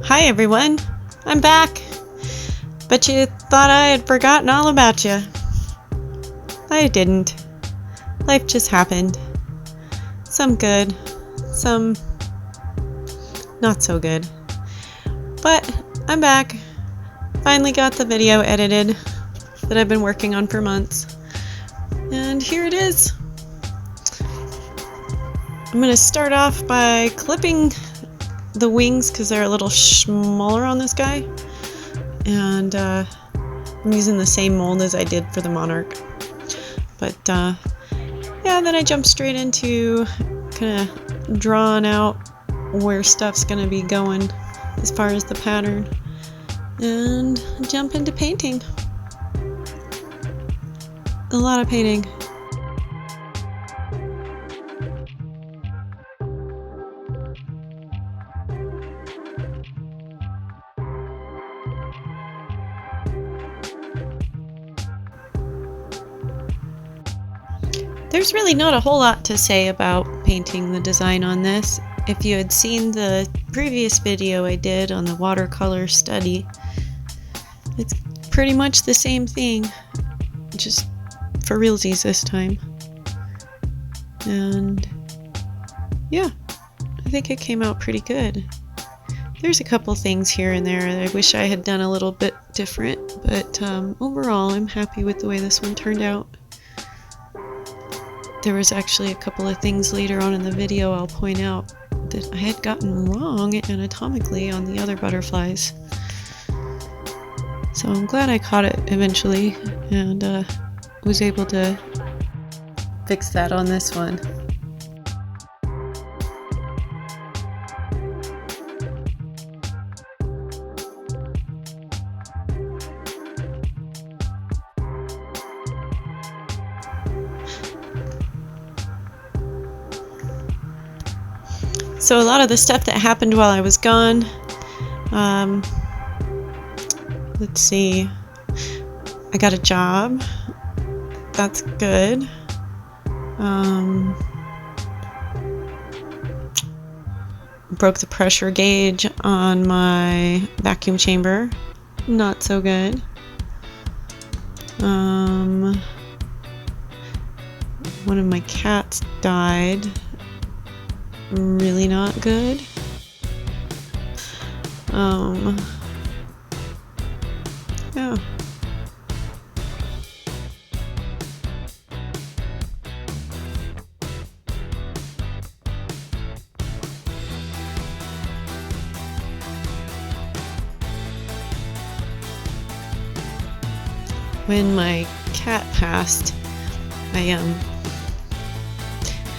Hi everyone, I'm back. Bet you thought I had forgotten all about you. I didn't. Life just happened. Some good, some not so good. But I'm back. Finally got the video edited that I've been working on for months. And here it is. I'm going to start off by clipping the wings because they're a little smaller on this guy. And I'm using the same mold as I did for the Monarch. But yeah, then I jump straight into kind of drawing out where stuff's going to be going as far as the pattern. And jump into painting. A lot of painting. There's really not a whole lot to say about painting the design on this. If you had seen the previous video I did on the watercolor study, it's pretty much the same thing, just for realsies this time. And yeah, I think it came out pretty good. There's a couple things here and there that I wish I had done a little bit different, but overall I'm happy with the way this one turned out. There was actually a couple of things later on in the video I'll point out that I had gotten wrong anatomically on the other butterflies. So I'm glad I caught it eventually and was able to fix that on this one. So a lot of the stuff that happened while I was gone, let's see, I got a job, that's good. Broke the pressure gauge on my vacuum chamber, not so good. One of my cats died. Really not good. Yeah. When my cat passed, I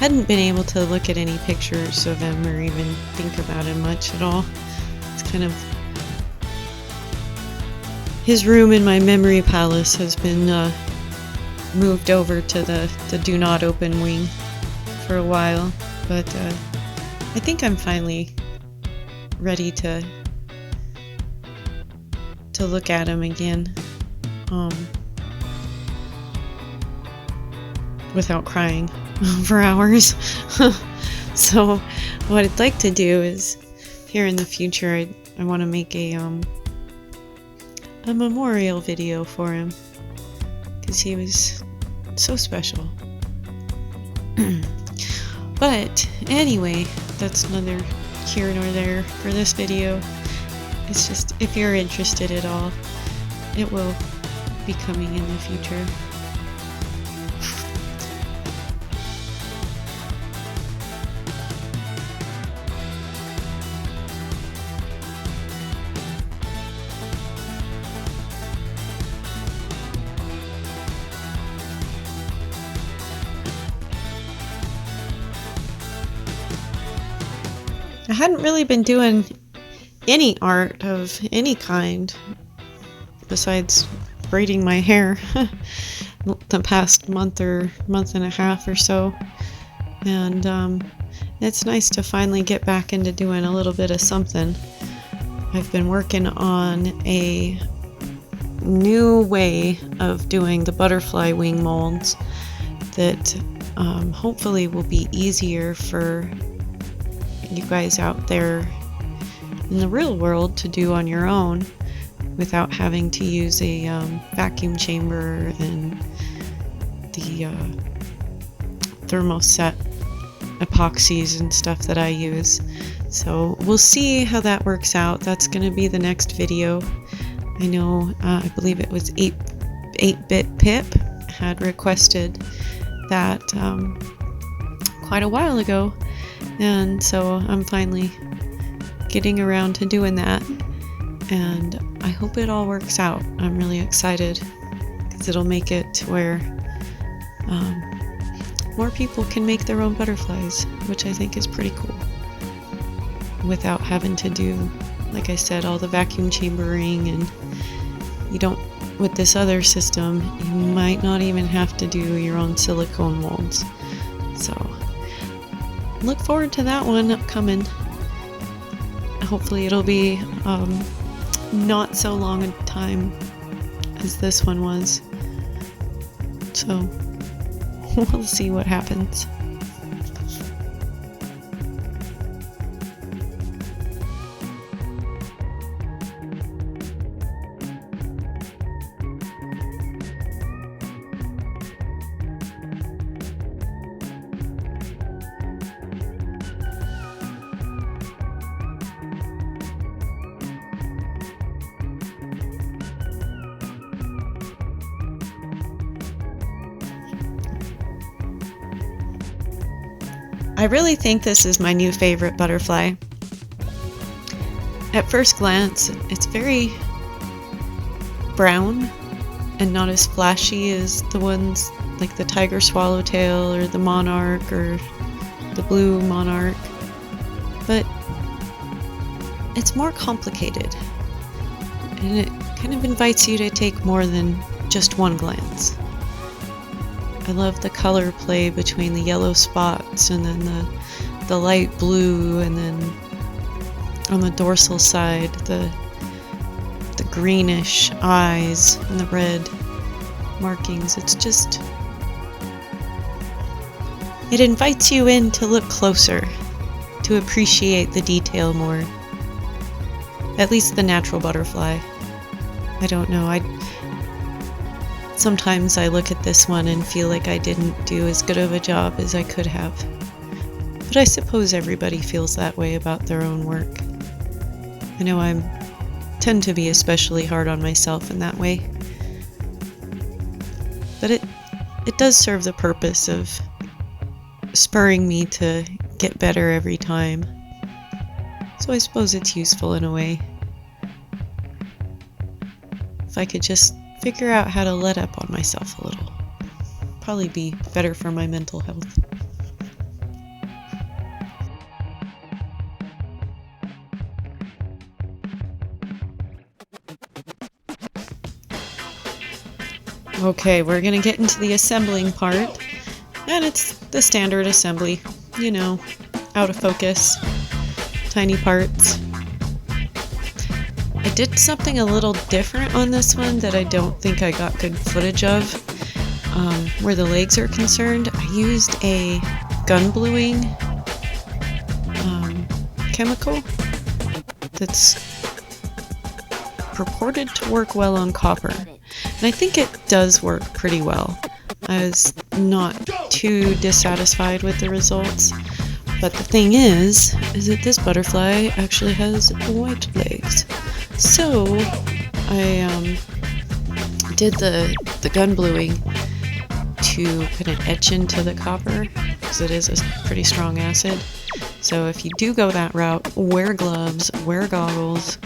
hadn't been able to look at any pictures of him or even think about him much at all. It's kind of... his room in my memory palace has been moved over to the do not open wing for a while, but I think I'm finally ready to look at him again without crying for hours. So what I'd like to do is, here in the future, I want to make a memorial video for him, because he was so special. But anyway, that's neither here nor there for this video. It's just, if you're interested at all, it will be coming in the future. I hadn't really been doing any art of any kind besides braiding my hair the past month and a half or so, and it's nice to finally get back into doing a little bit of something. I've been working on a new way of doing the butterfly wing molds that hopefully will be easier for you guys out there in the real world to do on your own without having to use a vacuum chamber and the thermoset epoxies and stuff that I use. So we'll see how that works out. That's going to be the next video. I know, I believe it was 8-Bit Pip had requested that quite a while ago, and so I'm finally getting around to doing that, and I hope it all works out. I'm really excited because it'll make it to where more people can make their own butterflies, which I think is pretty cool, without having to do, like I said, all the vacuum chambering. And you don't, with this other system, you might not even have to do your own silicone molds. So look forward to that one upcoming. Hopefully it'll be not so long a time as this one was. So we'll see what happens. I really think this is my new favorite butterfly. At first glance, it's very brown and not as flashy as the ones like the tiger swallowtail or the monarch or the blue monarch, but it's more complicated, and it kind of invites you to take more than just one glance. I love the color play between the yellow spots and then the light blue, and then on the dorsal side the greenish eyes and the red markings. It's just, it invites you in to look closer, to appreciate the detail more. At least the natural butterfly. I don't know, sometimes I look at this one and feel like I didn't do as good of a job as I could have. But I suppose everybody feels that way about their own work. I know I tend to be especially hard on myself in that way. But it does serve the purpose of spurring me to get better every time. So I suppose it's useful in a way. If I could just figure out how to let up on myself a little, probably be better for my mental health. Okay, we're gonna get into the assembling part, and it's the standard assembly, you know, out of focus, tiny parts. I did something a little different on this one that I don't think I got good footage of. Where the legs are concerned, I used a gun bluing chemical that's purported to work well on copper. And I think it does work pretty well. I was not too dissatisfied with the results. But the thing is that this butterfly actually has white legs. So I did the gun bluing to kind of etch into the copper, because it is a pretty strong acid. So if you do go that route, wear gloves, wear goggles,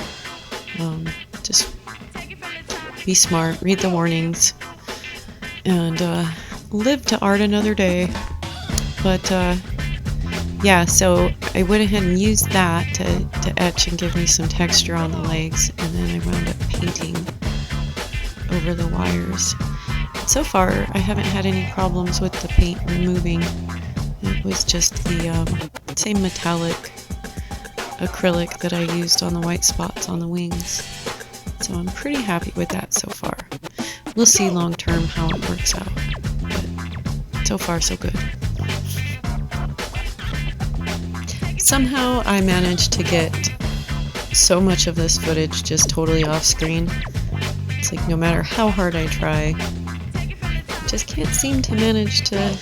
just be smart, read the warnings, and live to art another day. But yeah, so I went ahead and used that to etch and give me some texture on the legs, and then I wound up painting over the wires. So far, I haven't had any problems with the paint removing. It was just the same metallic acrylic that I used on the white spots on the wings. So I'm pretty happy with that so far. We'll see long term how it works out, but so far so good. Somehow I managed to get so much of this footage just totally off screen. It's like no matter how hard I try, I just can't seem to manage to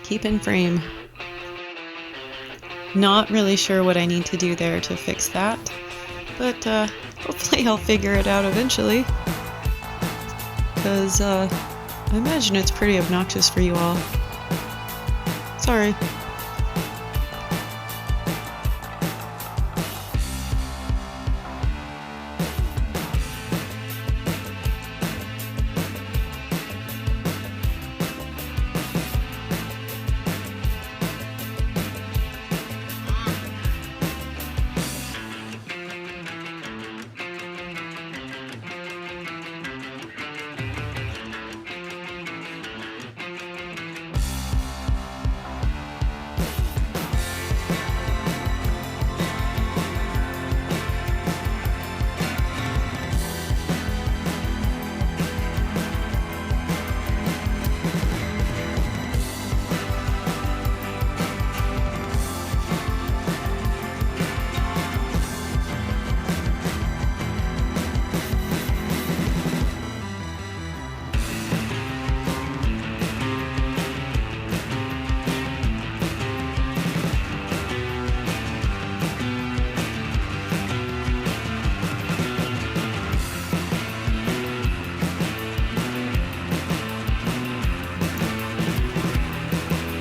keep in frame. Not really sure what I need to do there to fix that, but hopefully I'll figure it out eventually, because I imagine it's pretty obnoxious for you all. Sorry.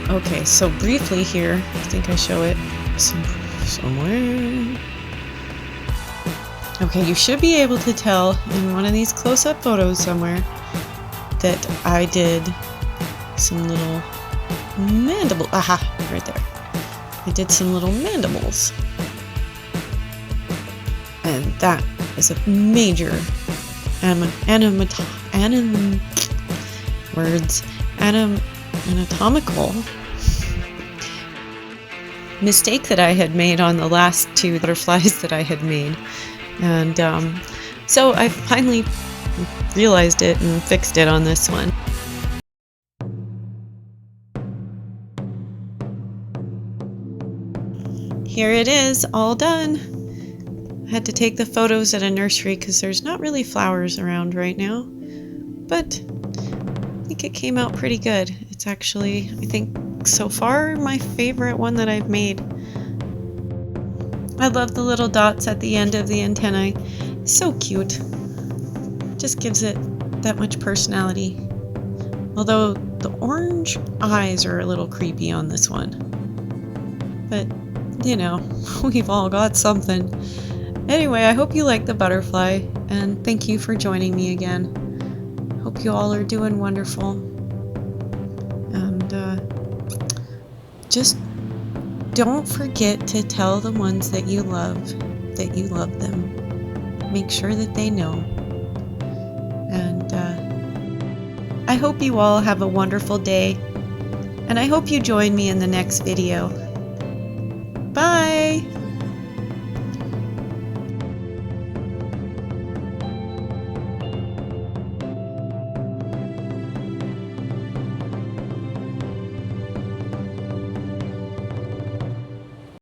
Okay, so briefly here, I think I show it somewhere. Okay, you should be able to tell in one of these close-up photos somewhere that I did some little mandible. Aha, right there. I did some little mandibles. And that is a major anatomical mistake that I had made on the last two butterflies that I had made. And so I finally realized it and fixed it on this one. Here it is, all done. I had to take the photos at a nursery because there's not really flowers around right now, but I think it came out pretty good. It's actually, I think, so far my favorite one that I've made. I love the little dots at the end of the antennae. So cute. Just gives it that much personality. Although the orange eyes are a little creepy on this one. But, you know, we've all got something. Anyway, I hope you like the butterfly, and thank you for joining me again. Hope you all are doing wonderful. And just don't forget to tell the ones that you love them. Make sure that they know. And I hope you all have a wonderful day. And I hope you join me in the next video.